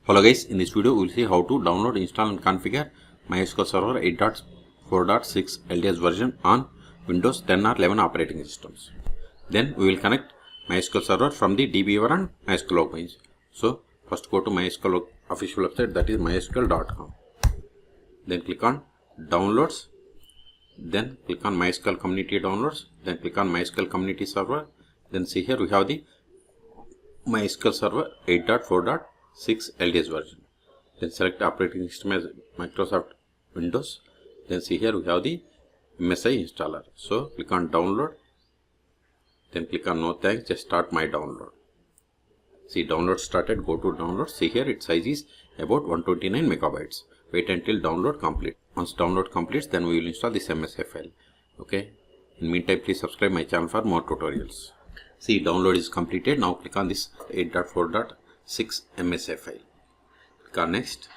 Hello guys, in this video we will see how to download, install and configure MySQL Server 8.4.6 LTS version on Windows 10 or 11 operating systems. Then we will connect MySQL Server from the DBeaver and MySQL Workbench. So first go to MySQL official website, that is mysql.com. Then click on downloads. Then click on MySQL community downloads. Then click on MySQL community server. Then see here we have the MySQL Server 8.4.6 LTS version. Then select operating system as Microsoft Windows. Then see here we have the MSI installer. So click on download. Then click on no thanks, just start my download. See, download started. Go to download. See here its size is about 129 megabytes. Wait until download complete. Once download completes, then we will install this MSI file. Okay. In meantime, please subscribe my channel for more tutorials. See, download is completed. Now click on this 8.4.6 MSI file. Click on next.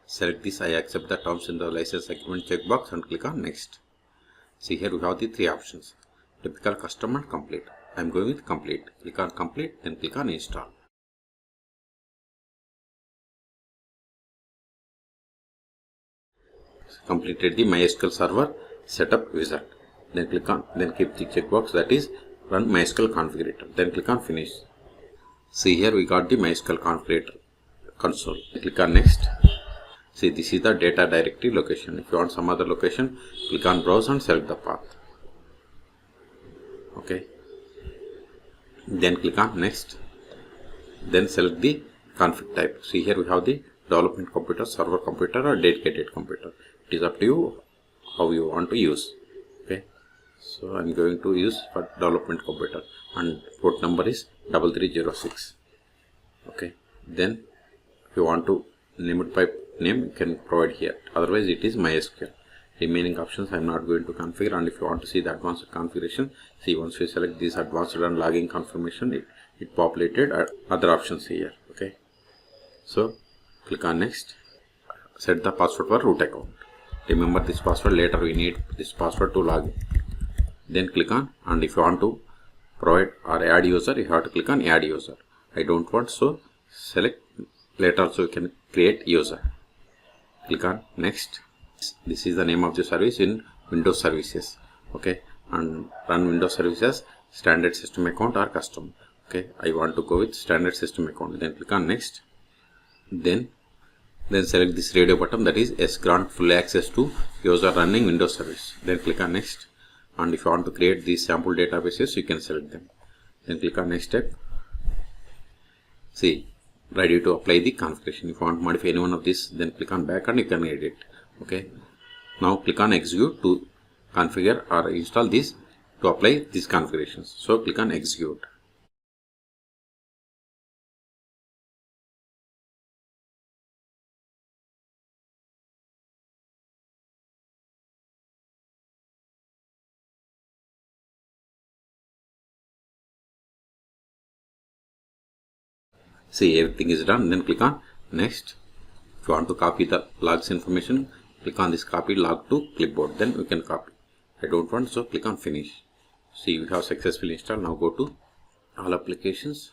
Select this I accept the terms in the license agreement checkbox and click on next. See here we have the three options: typical, custom and complete. I am going with complete. Click on complete, then click on install. Completed the MySQL Server setup wizard. Then click on, then keep the checkbox, that is run MySQL configurator. Then click on finish. See here we got the MySQL configurator console. Click on next. See, this is the data directory location. If you want some other location, click on browse and select the path. Okay. Then click on next. Then select the config type. See here we have the development computer, server computer or dedicated computer. It is up to you how you want to use. Okay. So I am going to use for development computer and port number is 3306. Okay. Then if you want to name it by name, you can provide here. Otherwise it is MySQL. Remaining options I am not going to configure. And if you want to see the advanced configuration, see, once we select this advanced and login confirmation, it populated other options here. Okay. So click on next. Set the password for root account. Remember this password, later we need this password to log in. Then click on, and if you want to provide or add user, you have to click on add user. I don't want, so select later also you can create user. Click on next. This is the name of the service in Windows services. Okay, and run Windows services standard system account or custom. Okay, I want to go with standard system account. Then click on next. Then select this radio button, that is yes, grant full access to user running Windows service. Then click on next. And if you want to create these sample databases, you can select them. Then click on next step. See, ready to apply the configuration. If you want to modify any one of this, then click on back and you can edit. Okay. Now click on execute to configure or install this to apply these configurations. So click on execute. See, everything is done. Then click on next. If you want to copy the logs information, click on this copy log to clipboard. Then you can copy. I don't want, so click on finish. See, we have successfully installed. Now go to all applications.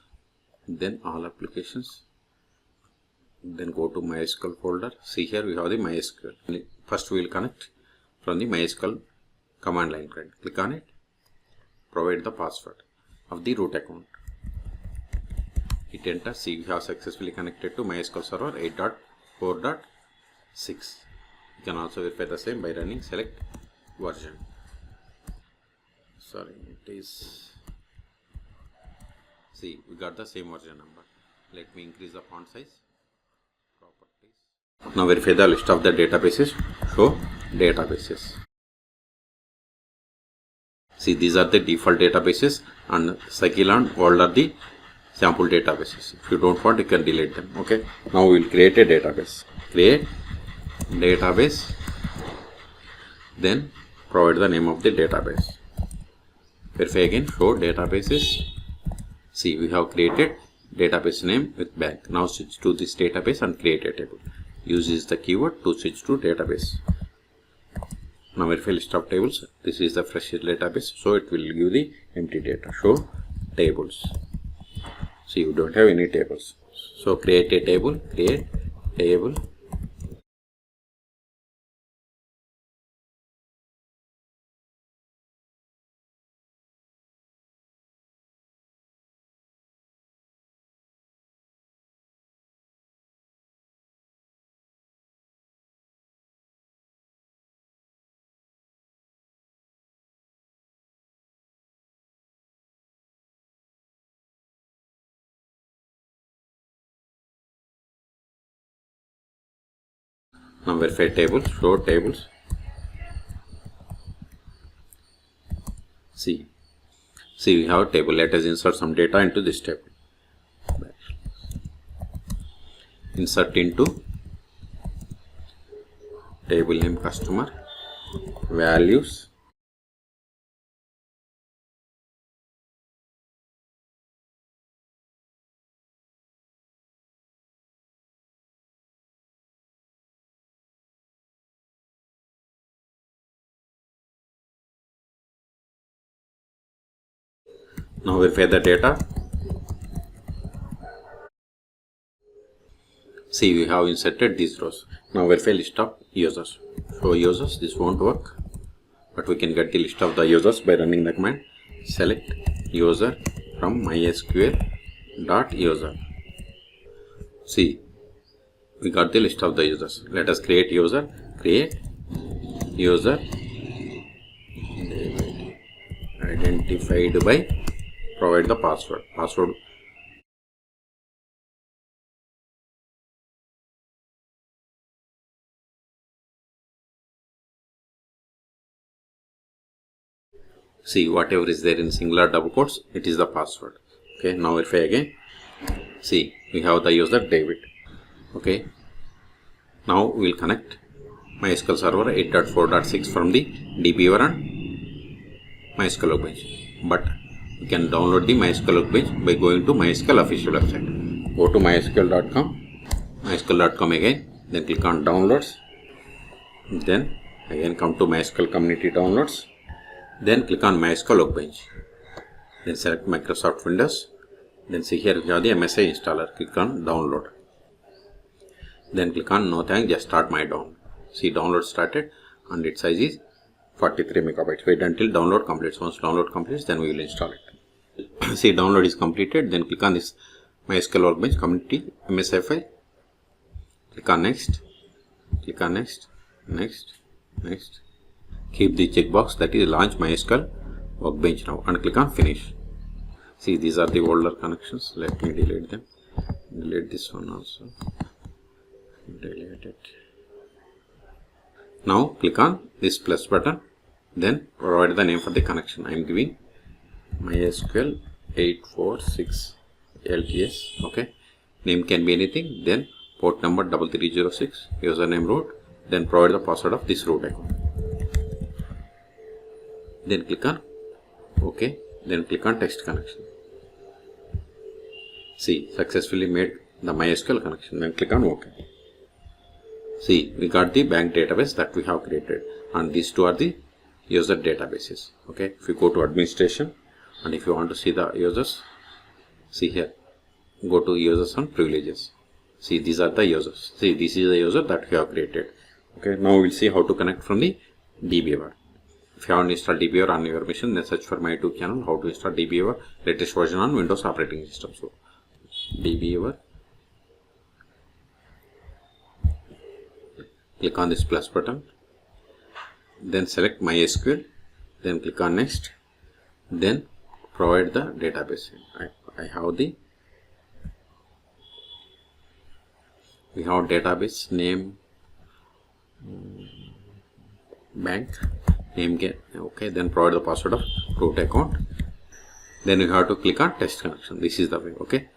Then all applications. Then go to MySQL folder. See here we have the MySQL. First we will connect from the MySQL command line. Click on it. Provide the password of the root account. Hit enter. See, we have successfully connected to MySQL Server 8.4.6. You can also verify the same by running select version. Sorry, it is. See, we got the same version number. Let me increase the font size. Properties. Now verify the list of the databases. Show databases. See, these are the default databases, and Sakil and World are the sample databases. If you don't want, you can delete them. Okay. Now we will create a database. Create database. Then provide the name of the database. Verify again. Show databases. See, we have created database name with bank. Now switch to this database and create a table. Use the keyword to switch to database. Now verify list of tables. This is the fresh database, so it will give the empty data. Show tables. So you don't have any tables. So create a table, create table, now verify tables, show tables. See we have a table. Let us insert some data into this table. Insert into table name customer, values, now verify the data. See, we have inserted these rows. Now verify list of users. Show users, this won't work, but we can get the list of the users by running the command select user from mysql.user. See, we got the list of the users. Let us create user, identified by, provide the password. See, whatever is there in singular double quotes, it is the password. Okay, now verify again. See, we have the user David. Okay, now we will connect MySQL Server 8.4.6 from the DBeaver and MySQL Workbench. But you can download the MySQL Workbench by going to MySQL official website. Go to mysql.com again, then click on downloads, then again come to MySQL community downloads, then click on MySQL Workbench, then select Microsoft Windows, then see here we have the MSI installer. Click on download, then click on no thanks, just start my download. See, download started and its size is 43 megabytes. Wait until download completes. Once download completes, then we will install it. See, download is completed. Then click on this MySQL Workbench community MSI file. Click on next. Click on next. Keep the checkbox that is launch MySQL Workbench now and click on finish. See, these are the older connections. Let me delete them. Delete this one also. Delete it. Now click on this plus button. Then provide the name for the connection. I am giving MySQL 846 LTS. Okay. Name can be anything. Then port number 3306. Username root. Then provide the password of this root account. Then click on OK. Then click on text connection. See, successfully made the MySQL connection. Then click on OK. See, we got the bank database that we have created, and these two are the user databases. Okay, if you go to administration and if you want to see the users, see here, go to users and privileges. See, these are the users. See, this is the user that we have created. Okay, now we'll see how to connect from the DBeaver. If you haven't installed DBeaver on your machine, then search for my YouTube channel, how to install DBeaver latest version on Windows operating system. So, DBeaver. Click on this plus button, then select MySQL, then click on next, then provide the database. I have we have database name, bank name, okay, then provide the password of root account, then you have to click on test connection. This is the way. Okay,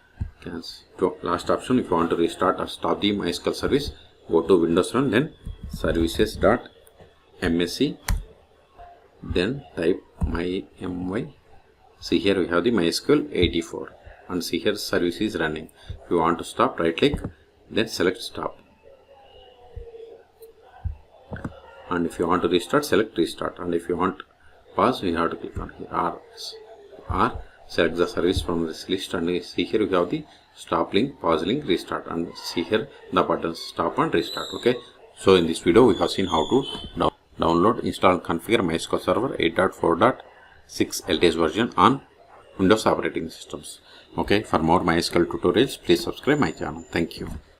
last option, if you want to restart or stop the MySQL service, go to Windows Run, then services.msc, then type my. See, here we have the MySQL 84 and see here service is running. If you want to stop, right click, then select stop, and if you want to restart, select restart, and if you want pause, you have to click on here R select the service from this list, and see here you have the stop link, pause link, restart, and see here the buttons stop and restart. Okay, so in this video we have seen how to download, install, configure MySQL Server 8.4.6 LTS version on Windows operating systems. Okay, for more MySQL tutorials, please subscribe my channel. Thank you.